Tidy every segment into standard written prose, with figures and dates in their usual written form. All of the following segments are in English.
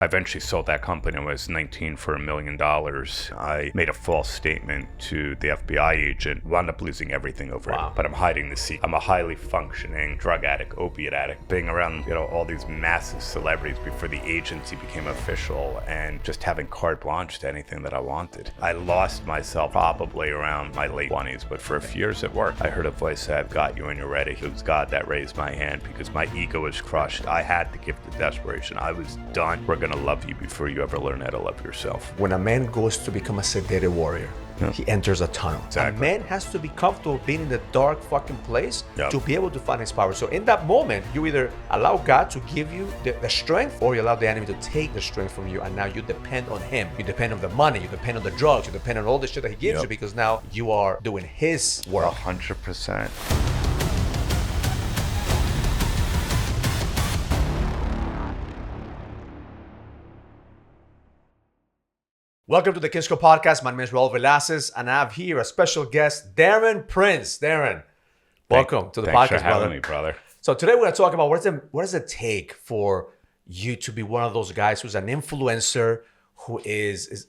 I eventually sold that company when I was 19 for $1 million. I made a false statement to the FBI agent, wound up losing everything over it. But I'm hiding the secret. I'm a highly functioning drug addict, opiate addict, being around, all these massive celebrities before the agency became official and just having carte blanche to anything that I wanted. I lost myself probably around my late 20s, but for a few years it worked. I heard a voice say, "I've got you when you're ready." It was God that raised my hand because my ego was crushed. I had the gift of desperation. I was done. We're gonna love you before you ever learn how to love yourself. When a man goes to become a sedated warrior, he enters a tunnel. Exactly. A man has to be comfortable being in the dark fucking place Yep. to be able to find his power. So in that moment, you either allow God to give you the strength, or you allow the enemy to take the strength from you, and now you depend on him. You depend on the money, you depend on the drugs, you depend on all the shit that he gives you, because now you are doing his work. 100%. Welcome to the Kisco Podcast. My name is Raul Velasquez, and I have here a special guest, Darren Prince. Darren, welcome to the Thanks podcast, for having me, brother. So today we're going to talk about what does it take for you to be one of those guys who's an influencer, who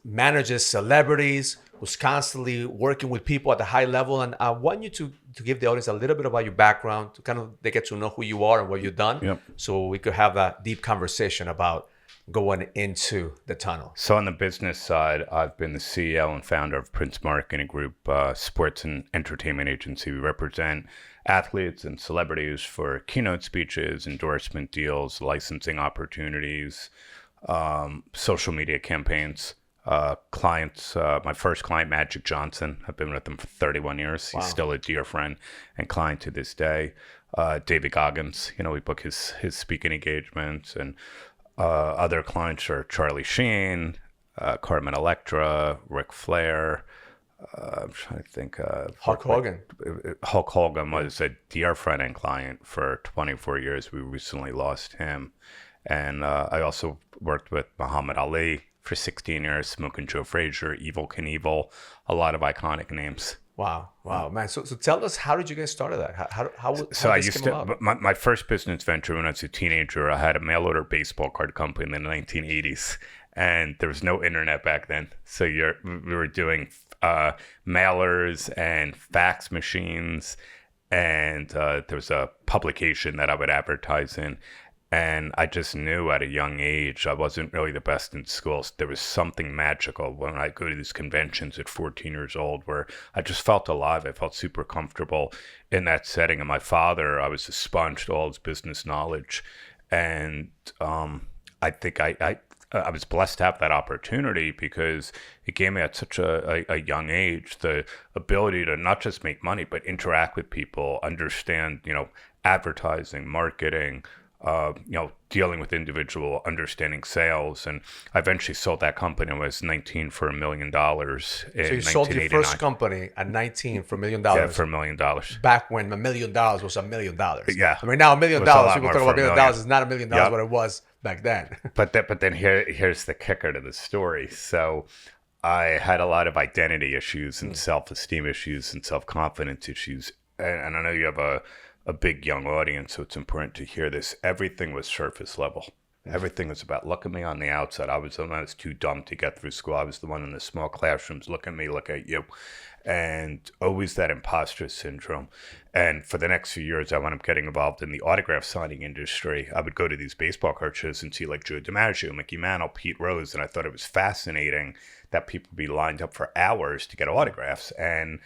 manages celebrities, who's constantly working with people at the high level. And I want you to give the audience a little bit about your background, to kind of they get to know who you are and what you've done, so we could have a deep conversation about going into the tunnel. So on the business side, I've been the CEO and founder of Prince Marketing Group, sports and entertainment agency. We represent athletes and celebrities for keynote speeches, endorsement deals, licensing opportunities, social media campaigns. Clients, my first client, Magic Johnson. I've been with him for 31 years. He's still a dear friend and client to this day. David Goggins, we book his speaking engagements, and other clients are Charlie Sheen, Carmen Electra, Ric Flair. I'm trying to think. Hulk Hogan. Hulk Hogan was a dear friend and client for 24 years. We recently lost him. And I also worked with Muhammad Ali for 16 years, Smoking Joe Frazier, Evel Knievel, a lot of iconic names. Wow, man. So tell us, how did you get started that? How I used to, my first business venture when I was a teenager, I had a mail order baseball card company in the 1980s, and there was no internet back then. So we were doing mailers and fax machines, and there was a publication that I would advertise in. And I just knew at a young age, I wasn't really the best in school. There was something magical when I go to these conventions at 14 years old where I just felt alive. I felt super comfortable in that setting. And my father, I was a sponge to all his business knowledge. And I think I was blessed to have that opportunity because it gave me at such a young age the ability to not just make money, but interact with people, understand, advertising, marketing, dealing with individual, understanding sales. And I eventually sold that company when I was 19 for $1 million. So you sold your first company at 19 for $1 million? Yeah, for $1 million. Back when $1 million was $1 million. Yeah. I mean, now $1 million, people talk about $1 million, is not $1 million what it was back then. But then here's the kicker to the story. So I had a lot of identity issues and self-esteem issues and self-confidence issues. And I know you have a big young audience, so it's important to hear this. Everything was surface level. Everything was about, look at me on the outside. I was the one that was too dumb to get through school. I was the one in the small classrooms, look at me, look at you. And always that imposter syndrome. And for the next few years, I wound up getting involved in the autograph signing industry. I would go to these baseball card shows and see like Joe DiMaggio, Mickey Mantle, Pete Rose, and I thought it was fascinating that people would be lined up for hours to get autographs. And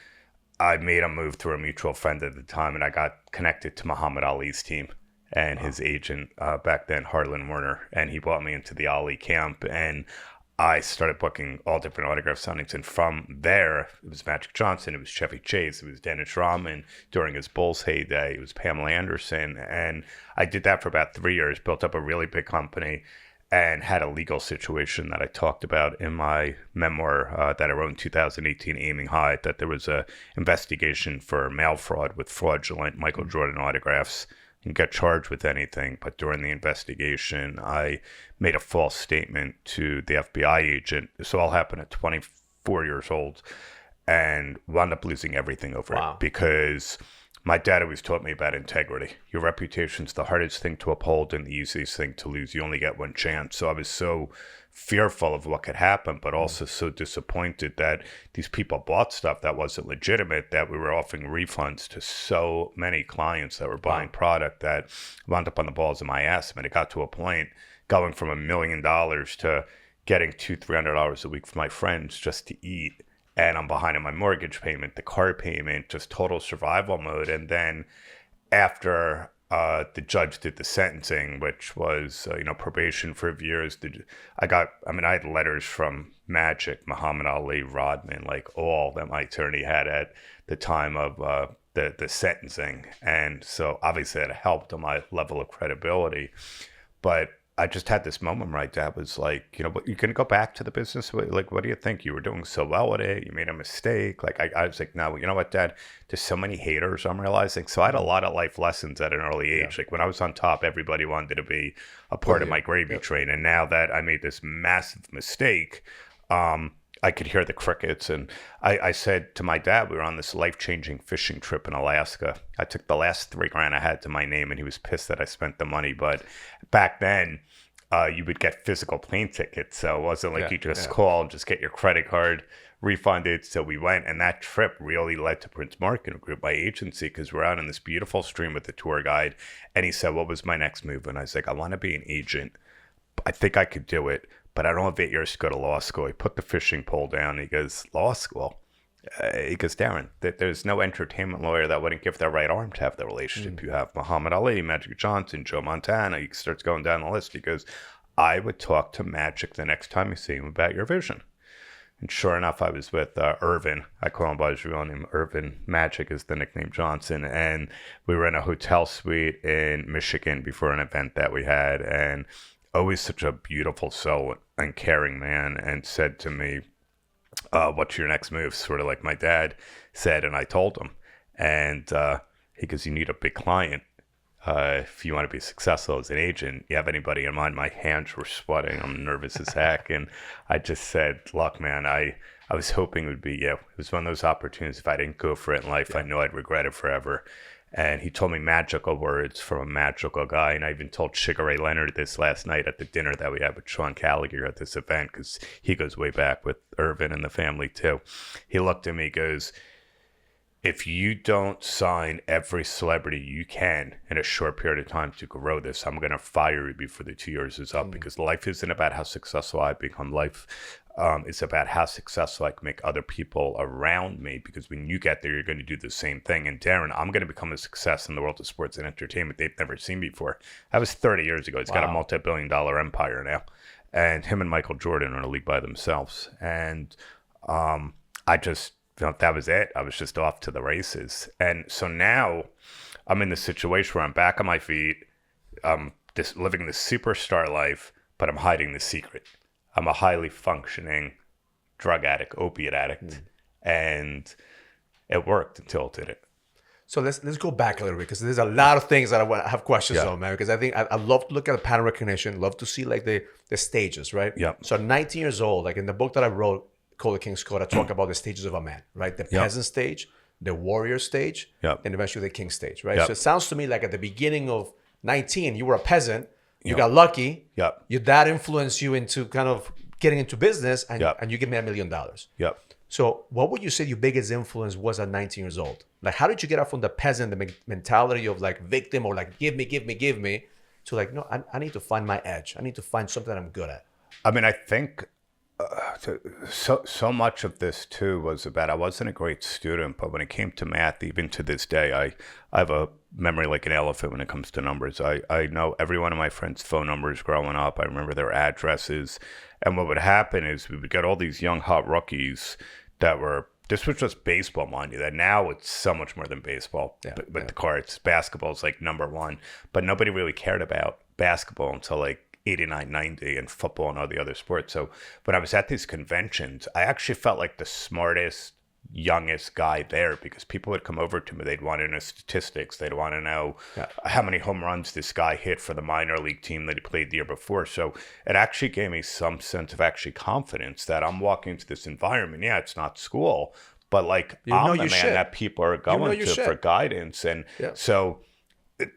I made a move through a mutual friend at the time, and I got connected to Muhammad Ali's team and his agent back then, Harlan Werner, and he brought me into the Ali camp, and I started booking all different autograph signings. And from there, it was Magic Johnson, it was Chevy Chase, it was Dennis Rodman during his Bulls heyday, it was Pamela Anderson, and I did that for about 3 years, built up a really big company, and had a legal situation that I talked about in my memoir that I wrote in 2018, Aiming High, that there was a investigation for mail fraud with fraudulent Michael Jordan autographs. You can get charged with anything, but during the investigation, I made a false statement to the FBI agent. This all happened at 24 years old, and wound up losing everything over it because my dad always taught me about integrity. Your reputation's the hardest thing to uphold and the easiest thing to lose. You only get one chance. So I was so fearful of what could happen, but also so disappointed that these people bought stuff that wasn't legitimate, that we were offering refunds to so many clients that were buying product that wound up on the balls of my ass. I mean, it got to a point going from $1 million to getting $200-300 a week for my friends just to eat. And I'm behind on my mortgage payment, the car payment, just total survival mode. And then after the judge did the sentencing, which was, probation for years, I had letters from Magic, Muhammad Ali, Rodman, like all that my attorney had at the time of the sentencing. And so obviously it helped on my level of credibility. But I just had this moment where my dad was like, you're going to go back to the business? Like, what do you think? You were doing so well with it. You made a mistake. Like, I was like, no, you know what, Dad? There's so many haters, I'm realizing. So I had a lot of life lessons at an early age. Like, when I was on top, everybody wanted to be a part of my gravy train. And now that I made this massive mistake, I could hear the crickets. And I said to my dad, we were on this life-changing fishing trip in Alaska. I took the last $3,000 I had to my name, and he was pissed that I spent the money. But back then, you would get physical plane tickets. So it wasn't like you just call and just get your credit card refunded. So we went, and that trip really led to Prince Marketing Group, my agency, because we're out on this beautiful stream with the tour guide. And he said, what was my next move? And I was like, I want to be an agent. I think I could do it, but I don't have 8 years to go to law school. He put the fishing pole down. He goes, law school? He goes, Darren, there's no entertainment lawyer that wouldn't give their right arm to have the relationship you have. Muhammad Ali, Magic Johnson, Joe Montana. He starts going down the list. He goes, I would talk to Magic the next time you see him about your vision. And sure enough, I was with Irvin. I call him by his real name. Irvin Magic is the nickname Johnson. And we were in a hotel suite in Michigan before an event that we had. And always such a beautiful soul and caring man, and said to me, what's your next move? Sort of like my dad said, and I told him. And he goes, you need a big client if you want to be successful as an agent. You have anybody in mind? My hands were sweating. I'm nervous as heck. And I just said, look, man, I was hoping it would be you. It was one of those opportunities. If I didn't go for it in life, I know I'd regret it forever. And he told me magical words from a magical guy. And I even told Sugar Ray Leonard this last night at the dinner that we had with Sean Gallagher at this event, because he goes way back with Irvin and the family too. He looked at me, goes, if you don't sign every celebrity you can in a short period of time to grow this, I'm going to fire you before the 2 years is up, because life isn't about how successful I become. Life it's about how successful I can make other people around me, because when you get there, you're going to do the same thing. And Darren, I'm going to become a success in the world of sports and entertainment they've never seen before. That was 30 years ago. He's got a multi-billion-dollar empire now. And him and Michael Jordan are in a league by themselves. And I just, that was it. I was just off to the races. And so now I'm in this situation where I'm back on my feet, living this superstar life, but I'm hiding the secret. I'm a highly functioning drug addict, opiate addict, and it worked until it didn't. So let's go back a little bit, because there's a lot of things that I have questions on, man. Because I think I love to look at the pattern recognition, love to see like the stages, right? Yeah. So 19 years old, like in the book that I wrote called The King's Code, I talk about the stages of a man, right? The peasant stage, the warrior stage, and eventually the king stage, right? So it sounds to me like at the beginning of 19, you were a peasant. You got lucky. Your dad influenced you into kind of getting into business, and you get me $1 million. So what would you say your biggest influence was at 19 years old? Like, how did you get out from the peasant, the mentality of like victim or like give me, to like, no, I need to find my edge. I need to find something that I'm good at. I mean, I think so much of this too was about, I wasn't a great student, but when it came to math, even to this day, I have a memory like an elephant when it comes to numbers. I know every one of my friends' phone numbers growing up. I remember their addresses. And what would happen is we would get all these young, hot rookies that were, this was just baseball, mind you, that now it's so much more than baseball. But the cards, basketball is like number one. But nobody really cared about basketball until like 89, 90, and football and all the other sports. So when I was at these conventions, I actually felt like the smartest, youngest guy there, because people would come over to me. They'd want to know statistics. They'd want to know how many home runs this guy hit for the minor league team that he played the year before. So it actually gave me some sense of actually confidence that I'm walking into this environment. Yeah, it's not school, but like You know I'm the your man shit. that people are You know going your to for shit. guidance. And Yeah. so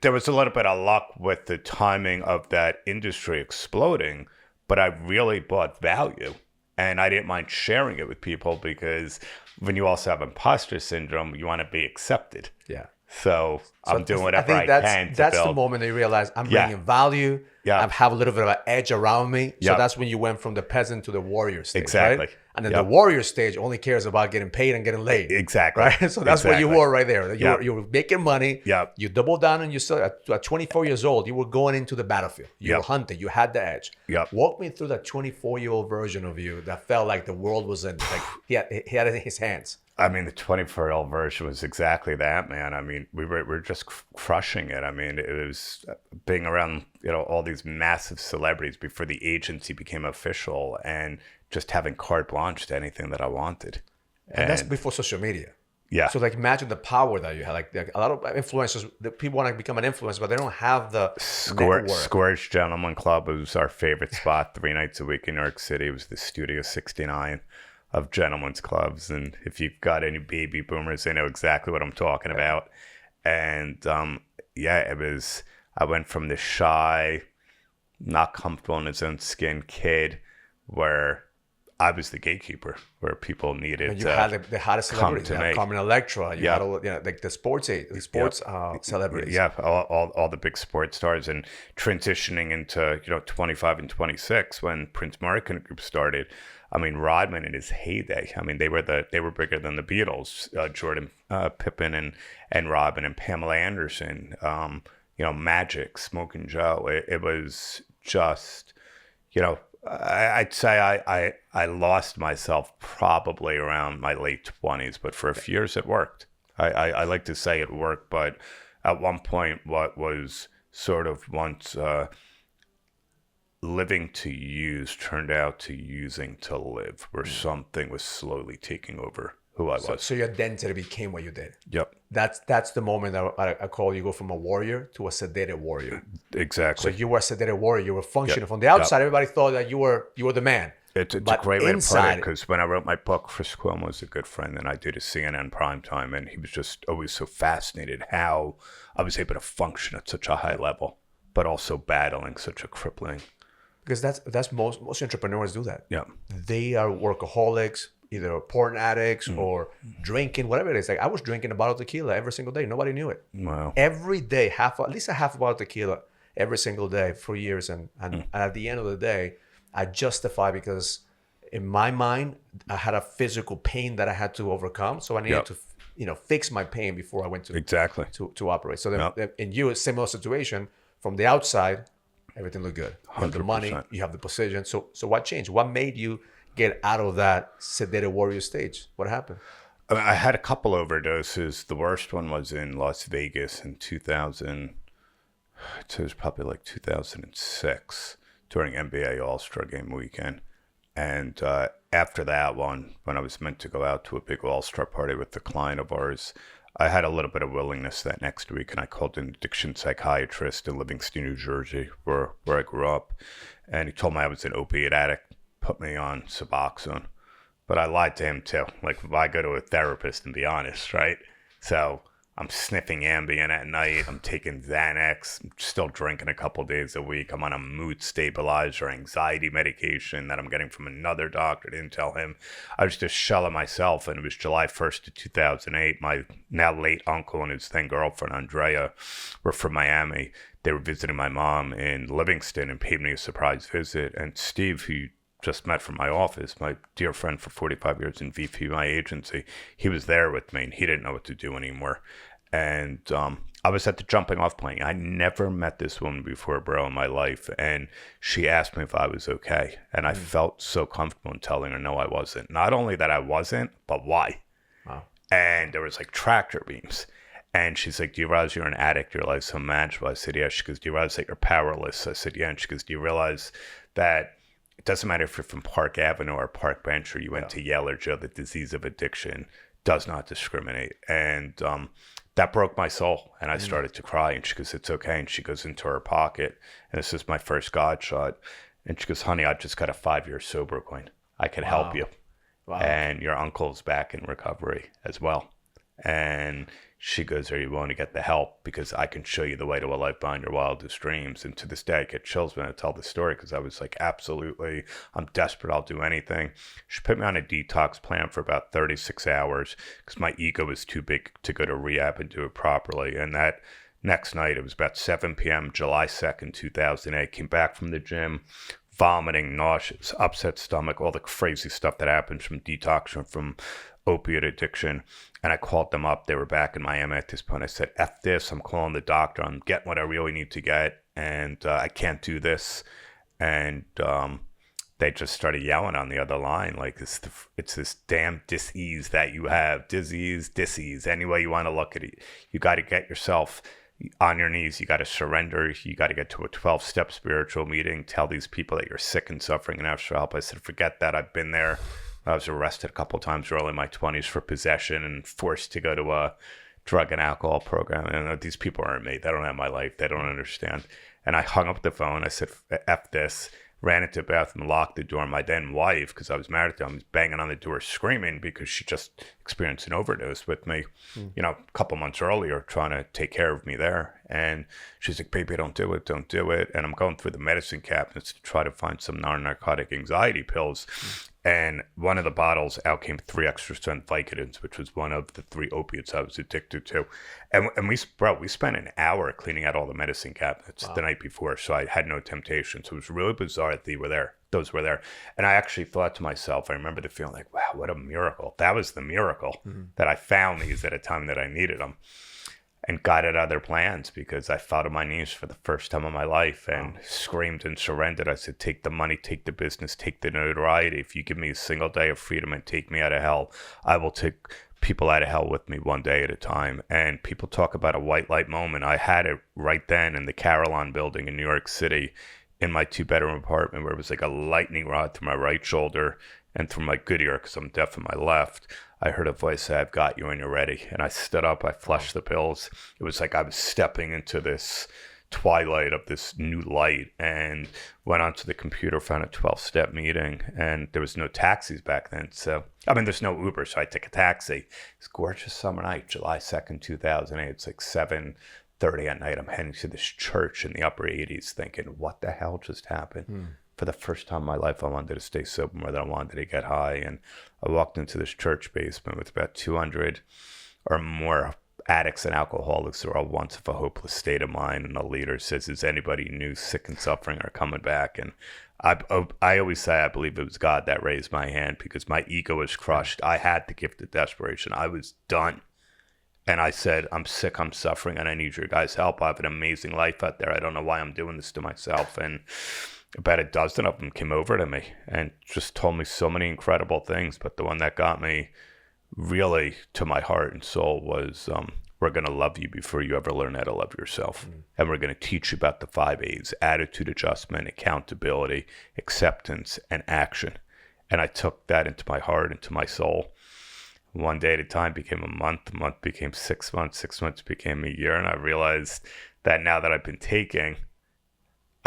there was a little bit of luck with the timing of that industry exploding, but I really brought value. And I didn't mind sharing it with people because when you also have imposter syndrome, you want to be accepted. Yeah. So I'm doing I whatever think I that's can to that's the build. moment they realize I'm Yeah. bringing value. Yeah. I have a little bit of an edge around me. So Yeah. that's when you went from the peasant to the warrior stage, Exactly. right? And then Yeah. the warrior stage only cares about getting paid and getting laid. Exactly. Right? So that's what you Exactly. were right there. You, Yeah. were, you were making money. Yeah. You doubled down and you still, at 24 years old, you were going into the battlefield. You Yeah. were hunting. You had the edge. Yeah. Walk me through that 24-year-old version of you that felt like the world was in, like he had it in his hands. I mean, the 24-year-old version was exactly that, man. I mean, we were just crushing it. I mean, it was being around, all these massive celebrities before the agency became official and just having carte blanche to anything that I wanted. And that's before social media. Yeah. So like imagine the power that you have. Like a lot of influencers, the people want to become an influencer, but they don't have the network. Scorch Gentleman Club was our favorite spot 3 nights a week in New York City. It was the Studio 69 of gentlemen's clubs. And if you've got any baby boomers, they know exactly what I'm talking about. And I went from the shy, not comfortable in his own skin kid where I was the gatekeeper, where people needed And you had the hottest celebrities. You had Carmen Electra. You had all, like the sports celebrities. Yeah, all the big sports stars, and transitioning into 25 and 26 when Prince Martin Group started. I mean, Rodman in his heyday. I mean, they were bigger than the Beatles. Jordan Pippen and Robin and Pamela Anderson. Magic, Smoking Joe. It was just, I'd say I lost myself probably around my late 20s, but for a few years it worked. I like to say it worked, but at one point, what was sort of once living to use turned out to using to live, where something was slowly taking over who I was. So your identity became what you did. Yep. That's the moment that I call you go from a warrior to a sedated warrior. Exactly. So you were a sedated warrior. You were functioning from the outside. Everybody thought that you were the man. It's a great way to put it, because when I wrote my book, Chris Cuomo was a good friend, and I did a CNN primetime, and he was just always so fascinated how I was able to function at such a high level, but also battling such a crippling. Because that's most entrepreneurs do that. Yeah. They are workaholics, either porn addicts or drinking, whatever it is. Like I was drinking a bottle of tequila every single day. Nobody knew it. Wow. Every day, at least a half a bottle of tequila every single day for years. And at the end of the day, I justify because in my mind, I had a physical pain that I had to overcome. So I needed to, fix my pain before I went to to operate. So then in you, a similar situation from the outside, everything looked good. You have the money, you have the position. So what changed? What made you get out of that sedated warrior stage? What happened? I had a couple overdoses. The worst one was in Las Vegas in 2000. It was probably like 2006 during NBA All-Star Game weekend. And after that one, when I was meant to go out to a big All-Star party with a client of ours, I had a little bit of willingness that next week, and I called an addiction psychiatrist in Livingston, New Jersey, where I grew up. And he told me I was an opiate addict, put me on Suboxone. But I lied to him too. Like, if I go to a therapist and be honest, right? So I'm sniffing Ambien at night. I'm taking Xanax. I'm still drinking a couple days a week. I'm on a mood stabilizer, anxiety medication that I'm getting from another doctor. I didn't tell him. I was just shelling myself. And it was July 1st of 2008. My now late uncle and his then girlfriend, Andrea, were from Miami. They were visiting my mom in Livingston and paid me a surprise visit. And Steve, who you just met from my office, my dear friend for 45 years in VP, my agency, he was there with me, and he didn't know what to do anymore. And I was at the jumping off point. I never met this woman before, bro, in my life. And she asked me if I was okay. And I felt so comfortable in telling her, no, I wasn't. Not only that I wasn't, but why? Wow. And there was like tractor beams. And she's like, do you realize you're an addict? Your life's so manageable. I said, yeah. She goes, do you realize that you're powerless? I said, yeah. And she goes, do you realize that it doesn't matter if you're from Park Avenue or Park Bench or you went to Yale or Joe, the disease of addiction does not discriminate. And that broke my soul. And I started to cry. And she goes, it's okay. And she goes into her pocket. And this is my first God shot. And she goes, honey, I just got a 5-year sober coin. I can help you. Wow. and your uncle's back in recovery as well. And she goes, are you willing to get the help? Because I can show you the way to a life beyond your wildest dreams. And to this day, I get chills when I tell the story, because I was like, absolutely, I'm desperate. I'll do anything. She put me on a detox plan for about 36 hours because my ego was too big to go to rehab and do it properly. And that next night, it was about 7 p.m., July 2nd, 2008, came back from the gym, vomiting, nauseous, upset stomach, all the crazy stuff that happens from detox and from opiate addiction. And I called them up. They were back in Miami at this point. I said, F this. I'm calling the doctor. I'm getting what I really need to get. And I can't do this. And they just started yelling on the other line. Like, it's this damn disease that you have. Disease. Any way you want to look at it. You got to get yourself on your knees. You got to surrender. You got to get to a 12-step spiritual meeting. Tell these people that you're sick and suffering and ask for help. I said, forget that. I've been there. I was arrested a couple of times early in my 20s for possession and forced to go to a drug and alcohol program. And these people aren't me. They don't have my life. They don't understand. And I hung up the phone. I said, F this. Ran into the bathroom, locked the door. My then wife, because I was married to him, was banging on the door screaming because she just experienced an overdose with me, a couple months earlier, trying to take care of me there. And she's like, baby, don't do it. And I'm going through the medicine cabinets to try to find some non-narcotic anxiety pills. And one of the bottles, out came 3 extra strength Vicodins, which was one of the 3 opiates I was addicted to. And we spent an hour cleaning out all the medicine cabinets the night before, so I had no temptation. So it was really bizarre that those were there. And I actually thought to myself, I remember the feeling like, wow, what a miracle. That was the miracle, that I found these at a time that I needed them. And got at other plans, because I fell to my knees for the first time in my life and screamed and surrendered. I said, take the money, take the business, take the notoriety. If you give me a single day of freedom and take me out of hell, I will take people out of hell with me one day at a time. And people talk about a white light moment. I had it right then in the Carillon building in New York City, in my 2-bedroom apartment, where it was like a lightning rod through my right shoulder and through my good ear, because I'm deaf in my left. I heard a voice say, I've got you when you're ready. And I stood up, I flushed the pills. It was like I was stepping into this twilight of this new light, and went onto the computer, found a 12-step meeting, and there was no taxis back then. So, there's no Uber, so I took a taxi. It's a gorgeous summer night, July 2nd, 2008. It's like 7:30 at night. I'm heading to this church in the upper 80s thinking, what the hell just happened? For the first time in my life, I wanted to stay sober more than I wanted to get high. And I walked into this church basement with about 200 or more addicts and alcoholics who are all once of a hopeless state of mind. And the leader says, is anybody new, sick and suffering, or coming back? And I always say I believe it was God that raised my hand, because my ego was crushed. I had the gift of desperation. I was done. And I said, I'm sick, I'm suffering, and I need your guys' help. I have an amazing life out there. I don't know why I'm doing this to myself. And about a dozen of them came over to me and just told me so many incredible things. But the one that got me really to my heart and soul was, we're going to love you before you ever learn how to love yourself. And we're going to teach you about the 5 A's: attitude adjustment, accountability, acceptance, and action. And I took that into my heart, into my soul. One day at a time became a month became 6 months, 6 months became a year. And I realized that now that I've been taking,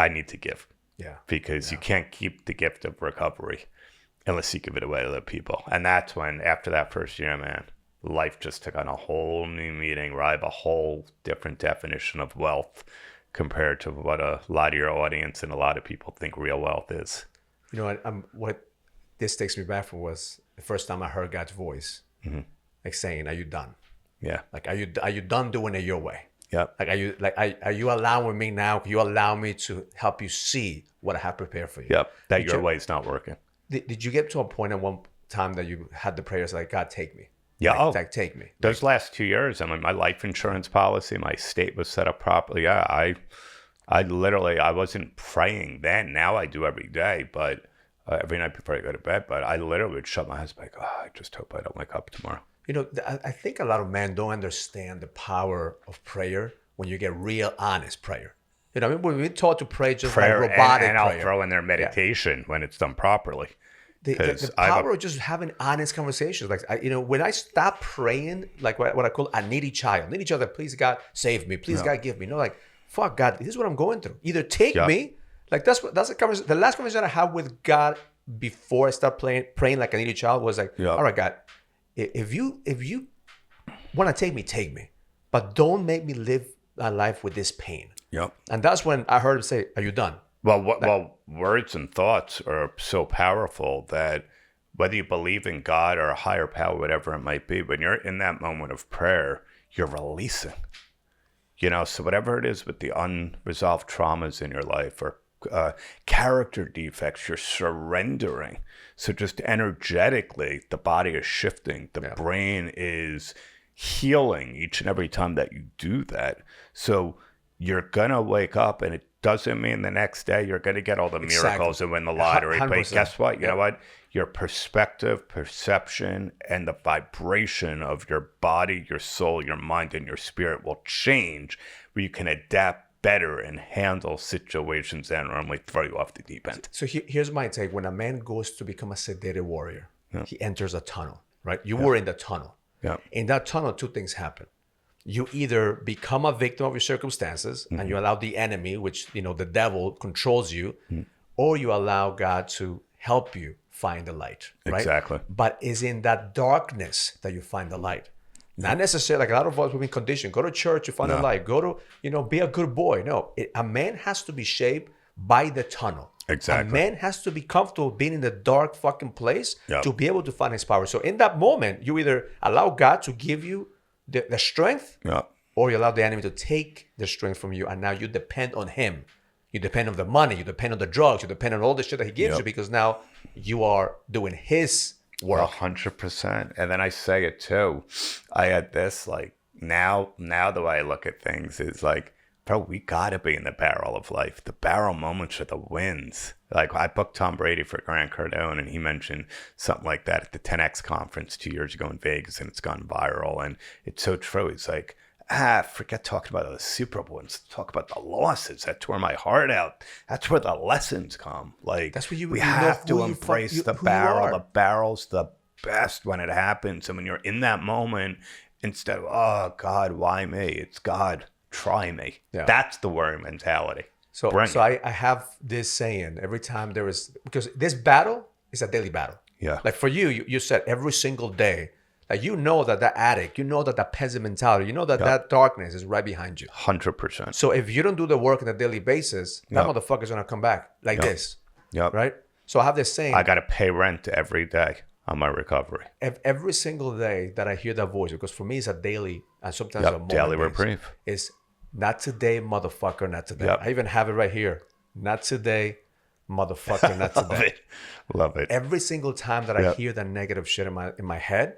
I need to give. Yeah. Because you can't keep the gift of recovery unless you give it away to other people. And that's when, after that first year, man, life just took on a whole new meaning, where I have a whole different definition of wealth compared to what a lot of your audience and a lot of people think real wealth is. You know what this takes me back from was the first time I heard God's voice, like saying, "Are you done? Yeah. Like, are you done doing it your way? Yep. Are you allowing me now? Can you allow me to help you see what I have prepared for you?" Yep. That your way is not working. Did you get to a point at one time that you had the prayers like, God, take me? Yeah. Like, take me. Those last 2 years, my life insurance policy, my state was set up properly. Yeah. I literally, I wasn't praying then. Now I do every day, but every night before I go to bed. But I literally would shut my eyes like, I just hope I don't wake up tomorrow. You know, I think a lot of men don't understand the power of prayer when you get real honest prayer. You know, when we're taught to pray just prayer like robotic and prayer. I'll throw in their meditation when it's done properly. The power of just having honest conversations. Like, when I stop praying, like what I call a needy child, that, please God, save me. Please God, give me. No, like, fuck God, this is what I'm going through. Either take me. Like, that's the conversation. The last conversation I had with God before I start praying like an idiot child was like, Yeah. all right, God, if you want to take me, but don't make me live my life with this pain. Yep. And that's when I heard him say, are you done? Well, words and thoughts are so powerful that whether you believe in God or a higher power, whatever it might be, when you're in that moment of prayer, you're releasing. So whatever it is with the unresolved traumas in your life or character defects, you're surrendering. So just energetically, the body is shifting. The brain is healing each and every time that you do that. So you're going to wake up, and it doesn't mean the next day you're going to get all the miracles and win the lottery. 100%. But guess what? You know what? Your perspective, perception, and the vibration of your body, your soul, your mind, and your spirit will change, where you can adapt better and handle situations that normally throw you off the deep end. So here's my take. When a man goes to become a sedated warrior, he enters a tunnel, right? You were in the tunnel. Yeah. In that tunnel, two things happen. You either become a victim of your circumstances and you allow the enemy, which, the devil controls you, or you allow God to help you find the light, right? Exactly. But it's in that darkness that you find the light. Not necessarily, like a lot of us, we've been conditioned. Go to church, you find the light. Go to, be a good boy. No, a man has to be shaped by the tunnel. Exactly. A man has to be comfortable being in the dark fucking place to be able to find his power. So in that moment, you either allow God to give you the strength, or you allow the enemy to take the strength from you, and now you depend on him. You depend on the money, you depend on the drugs, you depend on all the shit that he gives you, because now you are doing his work. 100%. And then I say it too. I had this, like, now the way I look at things is like, bro, we gotta be in the barrel of life. The barrel moments are the wins. Like, I booked Tom Brady for Grant Cardone, and he mentioned something like that at the 10X conference 2 years ago in Vegas, and it's gone viral. And it's so true. He's like, forget talking about the Super Bowl. Talk about the losses. That tore my heart out. That's where the lessons come. Like, that's what we have to embrace the barrel. The barrel's the best when it happens. And when you're in that moment, instead of, oh, God, why me? It's God, try me. Yeah. That's the worry mentality. So I have this saying every time there is, because this battle is a daily battle. Yeah. Like for you said every single day, like that addict, that peasant mentality, that darkness is right behind you. 100%. So if you don't do the work on a daily basis, that motherfucker's going to come back like this. Yep. Right? So I have this saying. I got to pay rent every day on my recovery. Every single day that I hear that voice, because for me it's a daily and sometimes a moment. Daily reprieve. It's not today, motherfucker, not today. Yep. I even have it right here. Not today, motherfucker, not today. Love it. Every single time that I hear that negative shit in my head,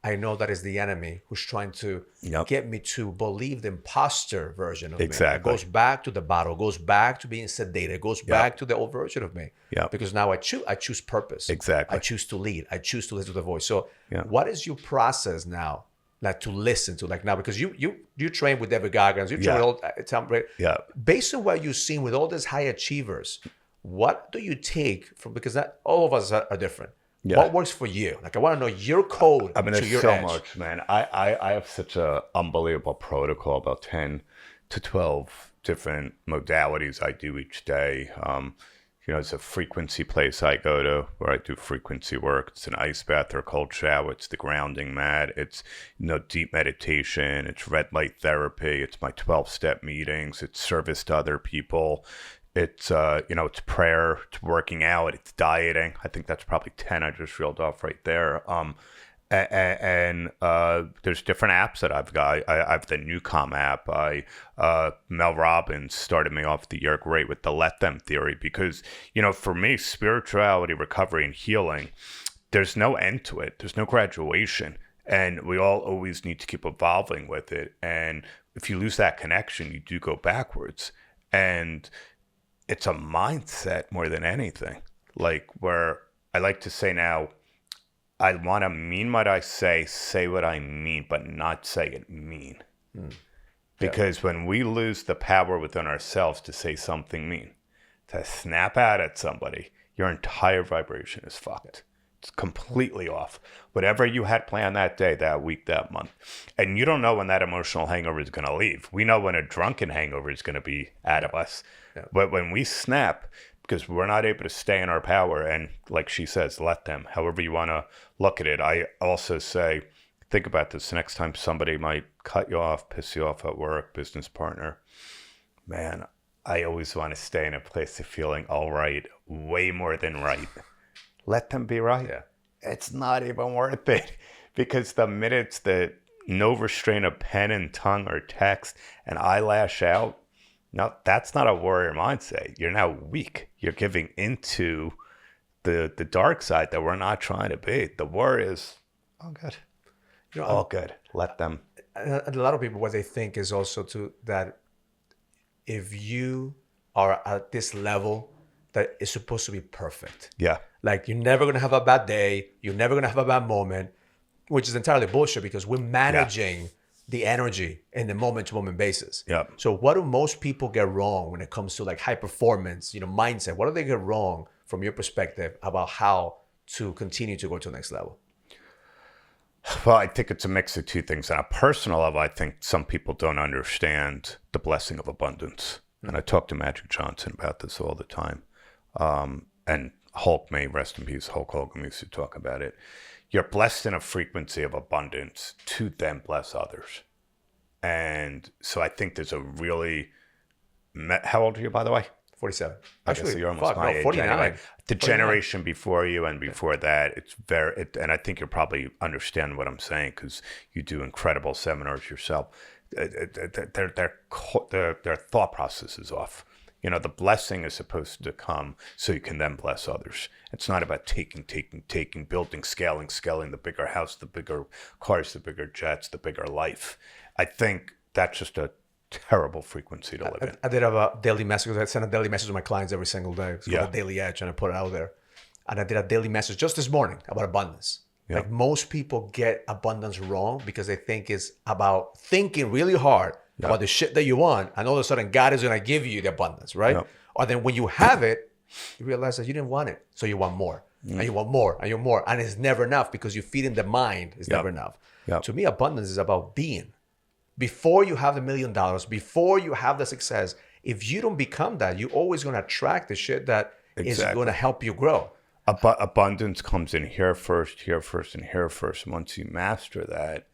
I know that is the enemy who's trying to get me to believe the imposter version of me. It goes back to the bottle, goes back to being sedated, goes back to the old version of me. Because now I choose purpose. Exactly. I choose to lead. I choose to listen to the voice. So what is your process now? Like to listen to, like now, because you train with David Goggins, you train with all Tom Brady. Based on what you've seen with all these high achievers, what do you take from, because that all of us are different. What works for you? Like I want to know your code. I mean, to there's your so edge. much, man. I have such a unbelievable protocol, about 10 to 12 different modalities I do each day. It's a frequency place I go to where I do frequency work. It's an ice bath or cold shower. It's the grounding mat. It's, deep meditation. It's red light therapy. It's my 12-step meetings. It's service to other people. It's, it's prayer. It's working out. It's dieting. I think that's probably 10 I just reeled off right there. And there's different apps that I've got. I have the Newcom app. Mel Robbins started me off the year great with the let them theory, because, for me, spirituality, recovery, and healing, there's no end to it. There's no graduation. And we all always need to keep evolving with it. And if you lose that connection, you do go backwards. And it's a mindset more than anything. Like, where I like to say now, I want to mean what I say what I mean, but not say it mean. Because when we lose the power within ourselves to say something mean, to snap out at somebody, your entire vibration is fucked. It's completely off. Whatever you had planned that day, that week, that month. And you don't know when that emotional hangover is going to leave. We know when a drunken hangover is going to be out of us. But when we snap, because we're not able to stay in our power. And like she says, let them, however you want to look at it. I also say, think about this. Next time somebody might cut you off, piss you off at work, business partner, man, I always want to stay in a place of feeling all right, way more than right. Let them be right. Yeah. It's not even worth it, because the minutes that no restraint of pen and tongue or text and I lash out, no, that's not a warrior mindset. You're now weak. You're giving into the dark side that we're not trying to be. The warrior is all good. All good. Let them. And a lot of people, what they think is also that if you are at this level, that is supposed to be perfect. Yeah. Like, you're never going to have a bad day. You're never going to have a bad moment, which is entirely bullshit, because we're managing the energy in the moment-to-moment basis. Yeah. So what do most people get wrong when it comes to like high performance, mindset? What do they get wrong from your perspective about how to continue to go to the next level? Well, I think it's a mix of two things. On a personal level, I think some people don't understand the blessing of abundance. And I talk to Magic Johnson about this all the time. And Hulk, may rest in peace, Hulk Hogan used to talk about it. You're blessed in a frequency of abundance to then bless others. And so I think there's a really... How old are you, by the way? 47. Actually, so you're almost my age 49. anyway. The 49. generation before you and before that, it's and I think you'll probably understand what I'm saying, because you do incredible seminars yourself. Their thought process is off. The blessing is supposed to come so you can then bless others. It's not about taking, building, scaling, the bigger house, the bigger cars, the bigger jets, the bigger life. I think that's just a terrible frequency to live in. I did have a daily message. I send a daily message to my clients every single day. It's called a daily edge, and I put it out there. And I did a daily message just this morning about abundance. Yeah. Like, most people get abundance wrong because they think it's about thinking really hard about the shit that you want, and all of a sudden God is going to give you the abundance, right? Or then when you have it, you realize that you didn't want it, so you want more, and you want more, and you want more, and it's never enough, because you feed in the mind. It's never enough. To me, abundance is about being. Before you have the $1 million, before you have the success, if you don't become that, you're always going to attract the shit that is going to help you grow. Abundance comes in here first, and here first. And once you master that,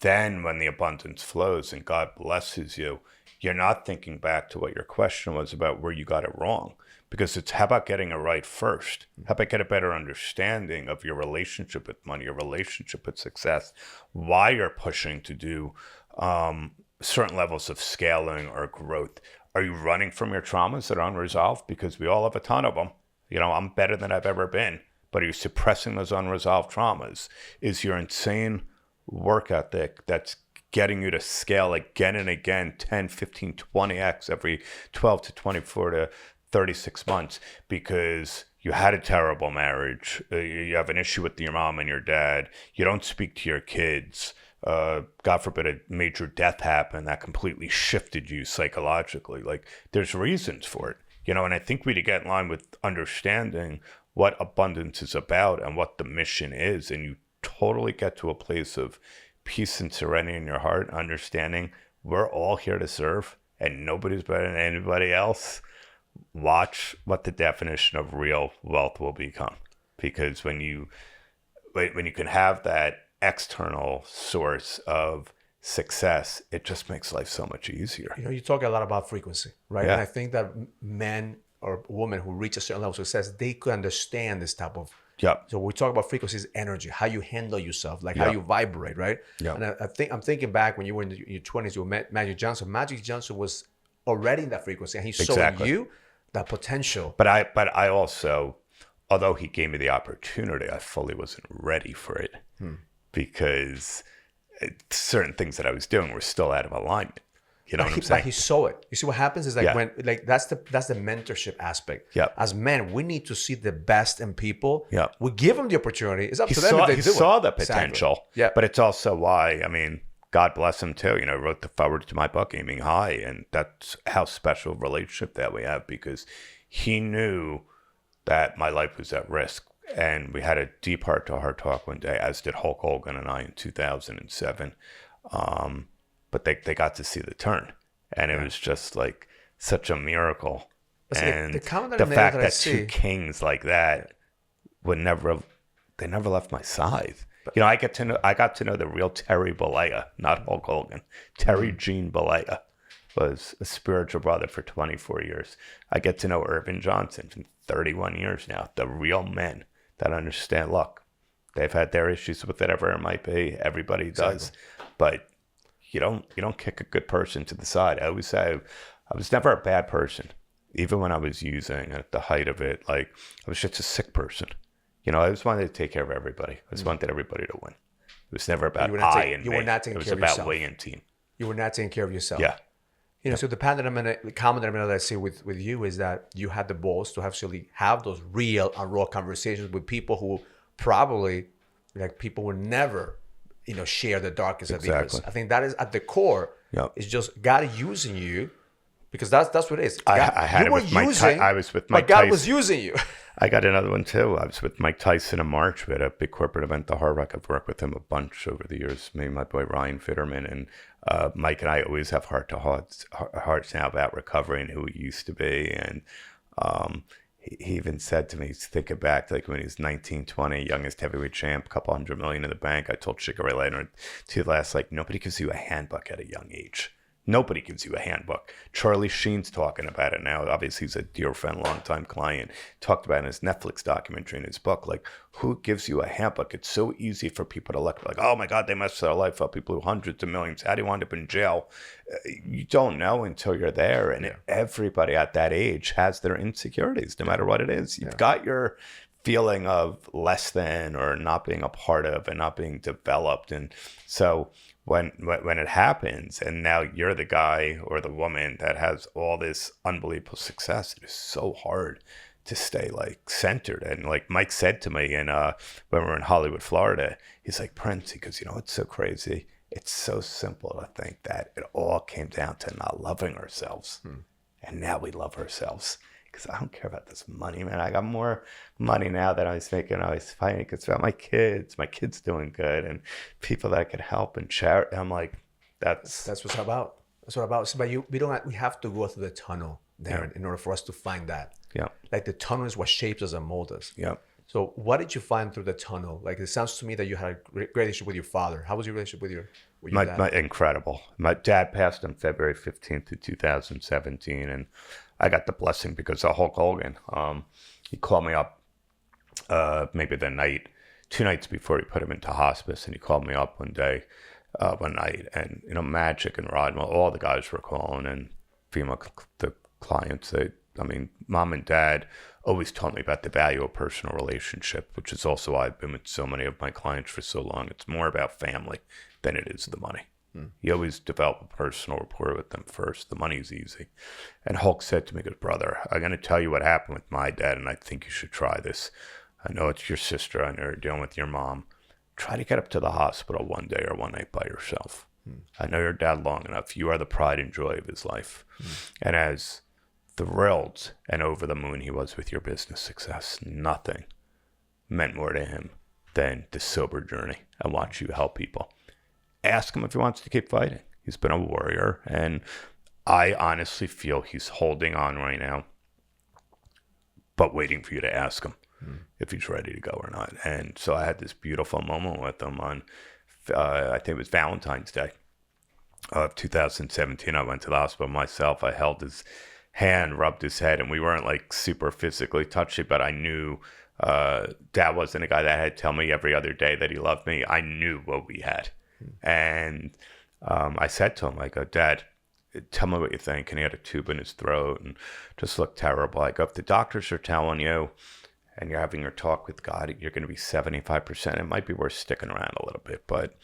then when the abundance flows and God blesses you, you're not thinking back to what your question was about where you got it wrong. Because it's, how about getting it right first? How about get a better understanding of your relationship with money, your relationship with success, why you're pushing to do certain levels of scaling or growth. Are you running from your traumas that are unresolved? Because we all have a ton of them. I'm better than I've ever been. But are you suppressing those unresolved traumas? Is your insane work ethic that's getting you to scale again and again, 10, 15, 20x every 12 to 24 to 36 months because you had a terrible marriage, you have an issue with your mom and your dad, you don't speak to your kids, God forbid a major death happened that completely shifted you psychologically. Like, there's reasons for it, and I think we need to get in line with understanding what abundance is about and what the mission is. And you totally get to a place of peace and serenity in your heart, understanding we're all here to serve and nobody's better than anybody else. Watch what the definition of real wealth will become. Because when you can have that external source of success, it just makes life so much easier. You talk a lot about frequency, right? Yeah. And I think that men or women who reach a certain level of success, they could understand this type of. Yep. So we talk about frequencies, energy, how you handle yourself, like how you vibrate, right? Yep. And I'm thinking back when you were in your 20s, you were Magic Johnson. Magic Johnson was already in that frequency, and he saw in you that potential. But I also, although he gave me the opportunity, I fully wasn't ready for it because certain things that I was doing were still out of alignment. You know what I'm saying? But he saw it. You see what happens is like when that's the mentorship aspect. Yep. As men, we need to see the best in people. Yep. We give them the opportunity. It's up to them if they do it. He saw the potential. Exactly. Yeah. But it's also why, God bless him too. Wrote the forward to my book, Aiming High, and that's how special a relationship that we have because he knew that my life was at risk. And we had a deep heart-to-heart talk one day, as did Hulk Hogan and I in 2007. But they got to see the turn. And it was just like such a miracle See, And the common the denominator fact that I that two see, kings like that would never have, they never left my side. You know, I got to know the real Terry Bollea, not Hulk Hogan. Terry Gene Bollea was a spiritual brother for 24 years. I get to know Irvin Johnson for 31 years now. The real men that understand. Look, they've had their issues with whatever it might be. Everybody does, but you don't kick a good person to the side. I always say I was never a bad person, even when I was using at the height of it. Like I was just a sick person. You know, I just wanted to take care of everybody. I just wanted everybody to win. It was never about I and me. You were not taking It was care of about yourself. we and team. You were not taking care of yourself. Yeah. You know, so the common denominator that I see with you is that you had the balls to actually have those real and raw conversations with people who probably, like, people would never, you know, share the darkest of secrets. I think that is at the core. Yep. It's just God using you, because that's what it is. God, I had you it were with Mike. using, I was with Mike but God Tyson. was using you. I got another one too. I was with Mike Tyson in March. We had a big corporate event, the Hard Rock. I've worked with him a bunch over the years. Me and my boy Ryan Fitterman, and Mike and I always have hearts now about recovery and who he used to be. And he even said to me, thinking back, like when he was 19, 20, youngest heavyweight champ, couple $100 million in the bank. I told Chico Ray later to last, like, nobody gives you a handbook at a young age. Nobody gives you a handbook. Charlie Sheen's talking about it now. Obviously, he's a dear friend, longtime client. Talked about it in his Netflix documentary in his book. Like, who gives you a handbook? It's so easy for people to look like, oh my God, they messed their life up. People who hundreds of millions. How do you wind up in jail? You don't know until you're there. And everybody at that age has their insecurities, no matter what it is. You've got your feeling of less than or not being a part of and not being developed. And so when it happens and now you're the guy or the woman that has all this unbelievable success, it is so hard to stay like centered. And like Mike said to me when we were in Hollywood, Florida, he's like, Prince, he goes, you know, it's so crazy. It's so simple to think that it all came down to not loving ourselves. And now we love ourselves. Because I don't care about this money, man. I got more money now than I was making. I was fighting. It's about my kids. My kids doing good and people that I could help and charity. I'm like, that's what it's about. That's what it's about. So, but we have to go through the tunnel, Darren, in order for us to find that. Yeah. Like the tunnel is what shapes us and molds us. Yeah. So what did you find through the tunnel? Like, it sounds to me that you had a great relationship with your father. How was your relationship with your dad? Incredible. My dad passed on February 15th of 2017, and I got the blessing because of Hulk Hogan. He called me up maybe two nights before he put him into hospice, and he called me up one night, and, you know, Magic and Rod, all the guys were calling, and the clients, Mom and Dad always taught me about the value of personal relationship, which is also why I've been with so many of my clients for so long. It's more about family than it is the money. You always develop a personal rapport with them first. The money's easy. And Hulk said to me, good brother, I'm going to tell you what happened with my dad, and I think you should try this. I know it's your sister. I know you're dealing with your mom. Try to get up to the hospital one day or one night by yourself. I know your dad long enough. You are the pride and joy of his life. And as thrilled and over the moon he was with your business success, nothing meant more to him than the sober journey and watch you help people. Ask him if he wants to keep fighting. He's been a warrior, and I honestly feel he's holding on right now, but waiting for you to ask him if he's ready to go or not. And so I had this beautiful moment with him on, I think it was Valentine's Day of 2017. I went to the hospital myself. I held his hand, rubbed his head, and we weren't like super physically touchy, but I knew Dad wasn't a guy that had to tell me every other day that he loved me. I knew what we had. And I said to him, I go, Dad, tell me what you think. And he had a tube in his throat and just looked terrible. I go, if the doctors are telling you and you're having your talk with God, you're going to be 75%. It might be worth sticking around a little bit. But,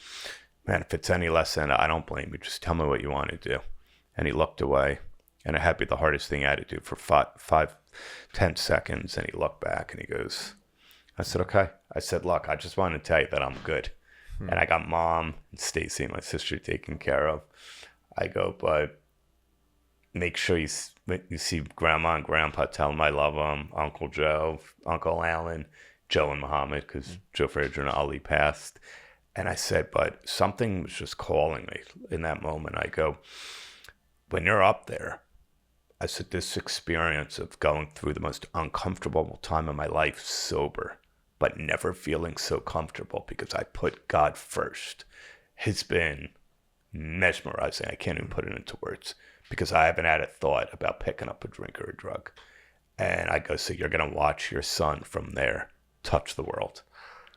man, if it's any less than, I don't blame you. Just tell me what you want to do. And he looked away. And it had to be the hardest thing I had to do for 10 seconds. And he looked back and he goes, I said, okay. I said, look, I just want to tell you that I'm good. And I got Mom and Stacy, my sister, taken care of. I go, but make sure you see Grandma and Grandpa, tell them I love them. Uncle Joe, Uncle Alan, Joe and Muhammad, because Joe Frazier and Ali passed. And I said, but something was just calling me in that moment. I go, when you're up there, I said, this experience of going through the most uncomfortable time of my life sober, but never feeling so comfortable because I put God first, has been mesmerizing. I can't even put it into words because I haven't had a thought about picking up a drink or a drug. And I go, so you're going to watch your son from there touch the world.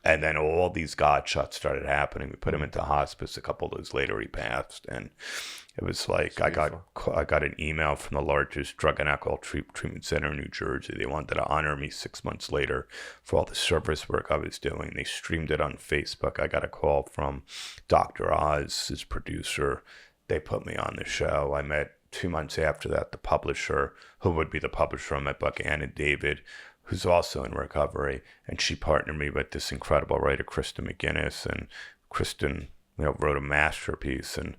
And then all these God shots started happening. We put him into hospice. A couple of days later, he passed. And it was like I got an email from the largest drug and alcohol treatment center in New Jersey. They wanted to honor me 6 months later for all the service work I was doing. They streamed it on Facebook. I got a call from Dr. Oz, his producer. They put me on the show. I met 2 months after that the publisher, who would be the publisher on my book, Anna David, who's also in recovery, and she partnered me with this incredible writer, Kristen McGinnis, and Kristen, wrote a masterpiece. And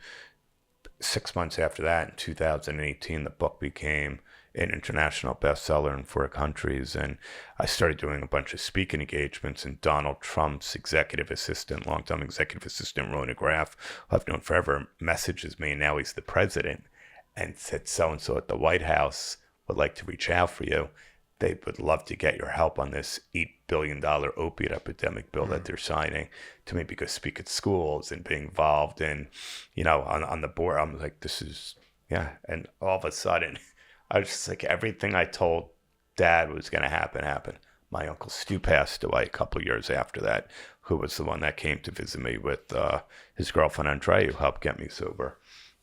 6 months after that, in 2018, the book became an international bestseller in 4 countries, and I started doing a bunch of speaking engagements. And Donald Trump's executive assistant, longtime executive assistant, Rona Graff, who I've known forever, messages me, and now he's the president, and said, so-and-so at the White House would like to reach out for you. They would love to get your help on this $8 billion opiate epidemic bill that they're signing to maybe go speak at schools and be involved in, on the board. I'm like, this is, yeah. And all of a sudden, I was just like, everything I told Dad was going to happen. My Uncle Stu passed away a couple of years after that, who was the one that came to visit me with his girlfriend, Andrea, who helped get me sober.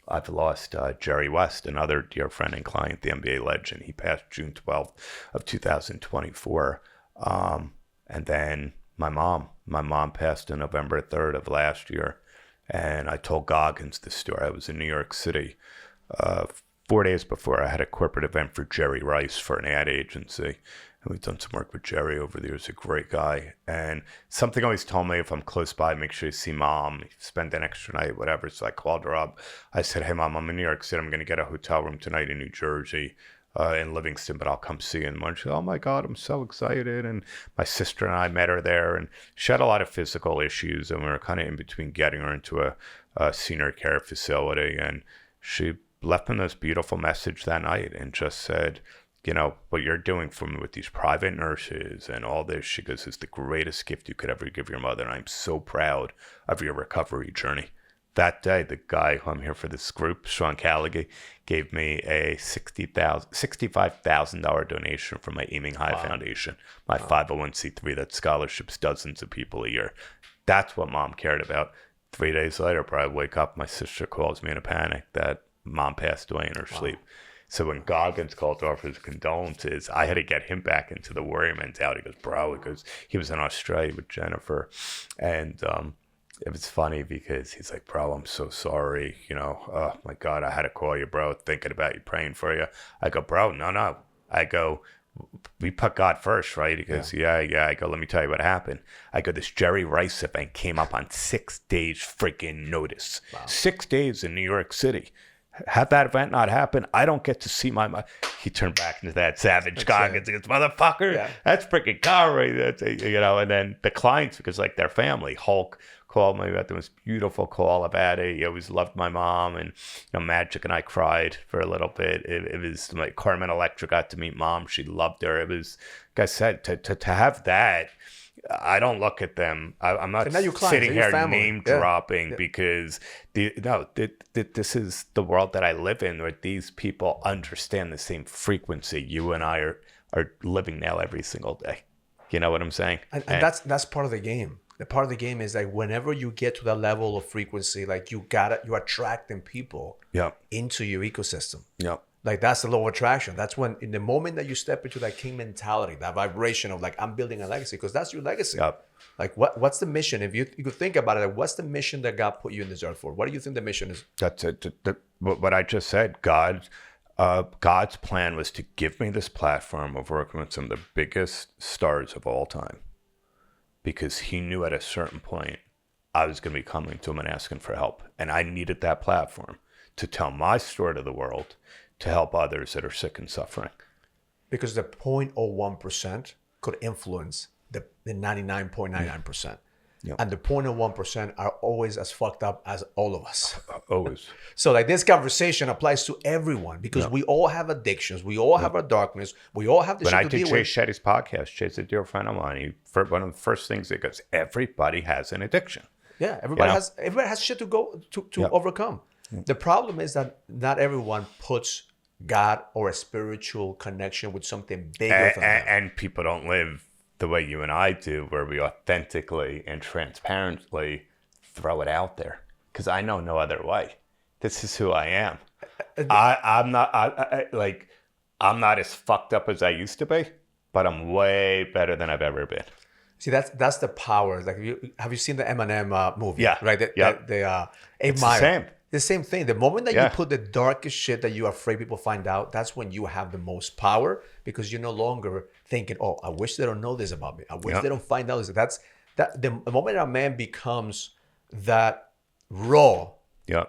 I've lost Jerry West, another dear friend and client, the NBA legend. He passed June 12th of 2024. And then my mom passed on November 3rd of last year. And I told Goggins this story. I was in New York City 4 days before. I had a corporate event for Jerry Rice for an ad agency. And we've done some work with Jerry over there. He's a great guy. And something always told me, if I'm close by, make sure you see Mom, spend an extra night, whatever. So I called her up. I said, hey, Mom, I'm in New York City. I'm going to get a hotel room tonight in New Jersey, in Livingston, but I'll come see you. And she said, oh, my God, I'm so excited. And my sister and I met her there. And she had a lot of physical issues. And we were kind of in between getting her into a senior care facility. And she left me this beautiful message that night and just said, what you're doing for me with these private nurses and all this, she goes, is the greatest gift you could ever give your mother. And I'm so proud of your recovery journey. That day, the guy who I'm here for this group, Sean Callaghan, gave me a $65,000 donation from my Aiming High Foundation, my 501c3 that scholarships dozens of people a year. That's what Mom cared about. 3 days later, probably wake up, my sister calls me in a panic that Mom passed away in her sleep. So when Goggins called to offer his condolences, I had to get him back into the warrior mentality. He goes, bro, because he was in Australia with Jennifer. And it was funny because he's like, bro, I'm so sorry. Oh my God, I had to call you, bro, thinking about you, praying for you. I go, bro, no. I go, we put God first, right? He goes, yeah. I go, let me tell you what happened. I go, this Jerry Rice event came up on 6 days freaking notice. Wow. 6 days in New York City. Had that event not happen, I don't get to see my. He turned back into that savage Goggins. He goes, motherfucker, that's freaking God, right? That's, And then the clients, because like their family, Hulk called me about the most beautiful call I've had. He always loved my mom, and Magic and I cried for a little bit. It was like Carmen Electra got to meet Mom. She loved her. It was, like I said, to have that. I don't look at them. I'm not sitting here name dropping because this is the world that I live in, where these people understand the same frequency you and I are living now every single day. You know what I'm saying? And that's part of the game. The part of the game is like whenever you get to that level of frequency, like you're attracting people into your ecosystem. Yep. Like that's the law of attraction. That's when, in the moment that you step into that king mentality, that vibration of like, I'm building a legacy, because that's your legacy. Yep. Like what's the mission? If you could think about it, like, what's the mission that God put you in this earth for? What do you think the mission is? That's it. What I just said, God's plan was to give me this platform of working with some of the biggest stars of all time, because he knew at a certain point I was going to be coming to him and asking for help. And I needed that platform to tell my story to the world, to help others that are sick and suffering. Because the 0.01% could influence the 99.99%. Yep. And the 0.1% are always as fucked up as all of us. Always. So like this conversation applies to everyone because we all have addictions. We all have our darkness. We all have the When shit I to did deal Jay with. Shetty's podcast, Jay's a dear friend of mine. One of the first things he goes, everybody has an addiction. Yeah, everybody You know? has shit to go to overcome. The problem is that not everyone puts God or a spiritual connection with something bigger than them. And people don't live the way you and I do, where we authentically and transparently throw it out there. Because I know no other way. This is who I am. I'm not as fucked up as I used to be, but I'm way better than I've ever been. See, that's the power. Like, have you seen the Eminem movie? Yeah. Right. It's the same. The same thing. The moment that you put the darkest shit that you're afraid people find out, that's when you have the most power because you're no longer thinking, "Oh, I wish they don't know this about me. I wish they don't find out this." The moment a man becomes that raw,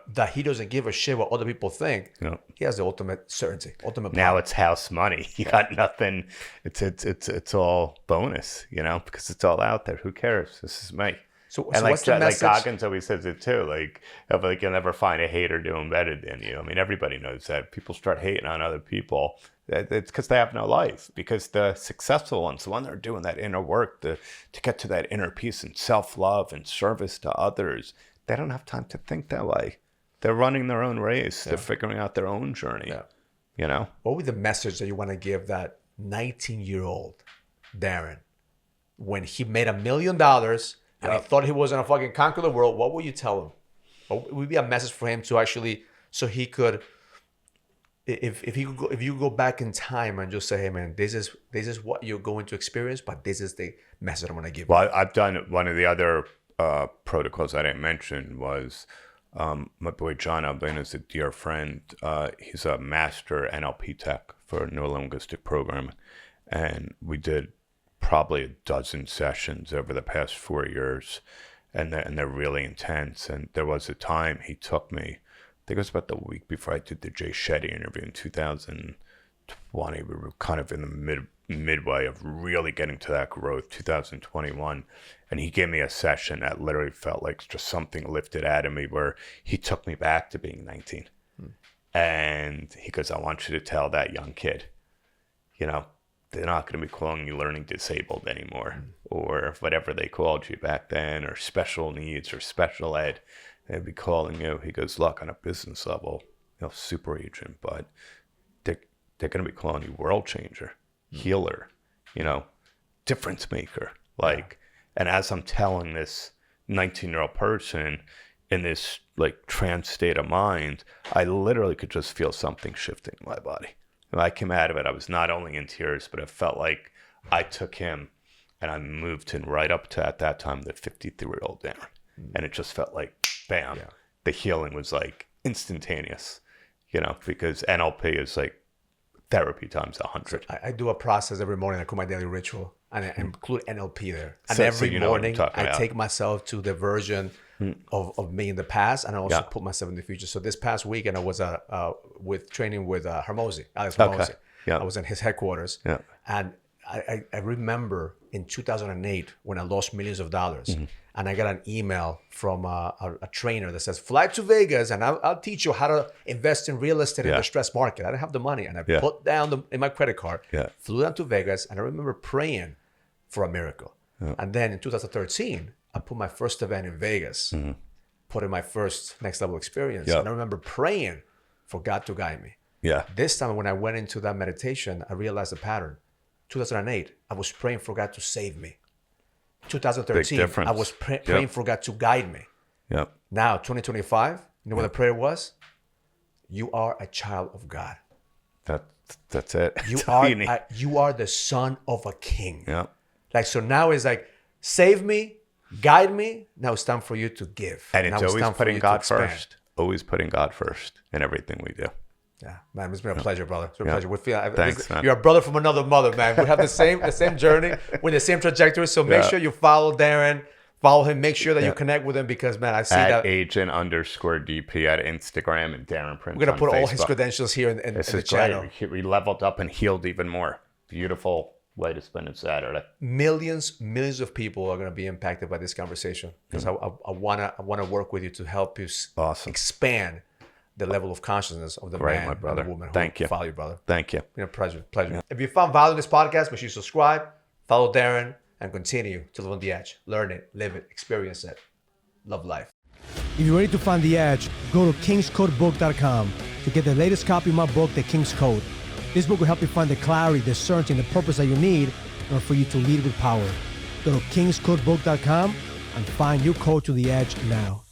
that he doesn't give a shit what other people think, he has the ultimate certainty, ultimate power. Now it's house money. You got nothing. It's all bonus, because it's all out there. Who cares? This is me. So and what's the message? Like Goggins always says it too. Like you'll never find a hater doing better than you. I mean, everybody knows that. People start hating on other people. It's because they have no life. Because the successful ones, the ones that are doing that inner work to get to that inner peace and self-love and service to others, they don't have time to think that way. They're running their own race. They're figuring out their own journey. What would be the message that you want to give that 19-year-old Darren when he made $1 million and he thought he was gonna fucking conquer the world? What would you tell him? What would be a message for him to actually, so he could, if you go back in time and just say, "Hey man, this is what you're going to experience, but this is the message I'm gonna give you." Well, I've done one of the other protocols I didn't mention was my boy John Albin is a dear friend. He's a master NLP tech for neurolinguistic programming, and we did probably a dozen sessions over the past 4 years, and they're really intense. And there was a time he took me, I think it was about the week before I did the Jay Shetty interview in 2020. We were kind of in the midway of really getting to that growth, 2021. And he gave me a session that literally felt like just something lifted out of me, where he took me back to being 19. And he goes, "I want you to tell that young kid, they're not going to be calling you learning disabled anymore, or whatever they called you back then, or special needs or special ed. They'd be calling you." He goes, "Look, on a business level, super agent, but they're going to be calling you world changer, healer, difference maker." And as I'm telling this 19-year-old person in this trance state of mind, I literally could just feel something shifting in my body. When I came out of it, I was not only in tears, but it felt like I took him and I moved him right up to, at that time, the 53-year-old Darren. And it just felt like, bam, the healing was instantaneous, because NLP is therapy times 100. I do a process every morning. I call my daily ritual, and I include NLP there. And So every you know what I'm morning, talking I about. take myself to the version of me in the past, and I also put myself in the future. So this past weekend, I was training with Alex Hermosi. Yeah. I was in his headquarters, and I remember in 2008 when I lost millions of dollars, and I got an email from a trainer that says, "Fly to Vegas, and I'll teach you how to invest in real estate in the stress market." I didn't have the money, and I put down in my credit card, flew down to Vegas, and I remember praying for a miracle. And then in 2013, I put my first event in Vegas, put in my first next level experience, and I remember praying for God to guide me. This time when I went into that meditation, I realized the pattern. 2008, I was praying for God to save me. 2013, I was praying for God to guide me. Now, 2025, you know what the prayer was? You are a child of God. That's it. You are the son of a king. So now it's save me, guide me. Now it's time for you to give. And it's always putting God first. Always putting God first in everything we do. Yeah, man, it's been a pleasure, brother. It's been a pleasure. Thanks, man. You're a brother from another mother, man. We have the same journey with the same trajectory. So make sure you follow Darren, follow him. Make sure that you connect with him, because man, I see that agent_DP at Instagram, and Darren Prince. we're gonna put on all his Facebook. credentials here in This the is channel. great. We leveled up and healed even more. Beautiful way to spend a Saturday. Millions of people are going to be impacted by this conversation because I wanna work with you to help you expand the level of consciousness of the man my brother. and the woman who Thank you. follow you, brother. Thank you. Been a pleasure. Yeah. If you found value in this podcast, make sure you subscribe, follow Darren, and continue to live on the edge. Learn it, live it, experience it. Love life. If you're ready to find the edge, go to kingscodebook.com to get the latest copy of my book, The King's Code. This book will help you find the clarity, the certainty, and the purpose that you need in order for you to lead with power. Go to kingscodebook.com and find your code to the edge now.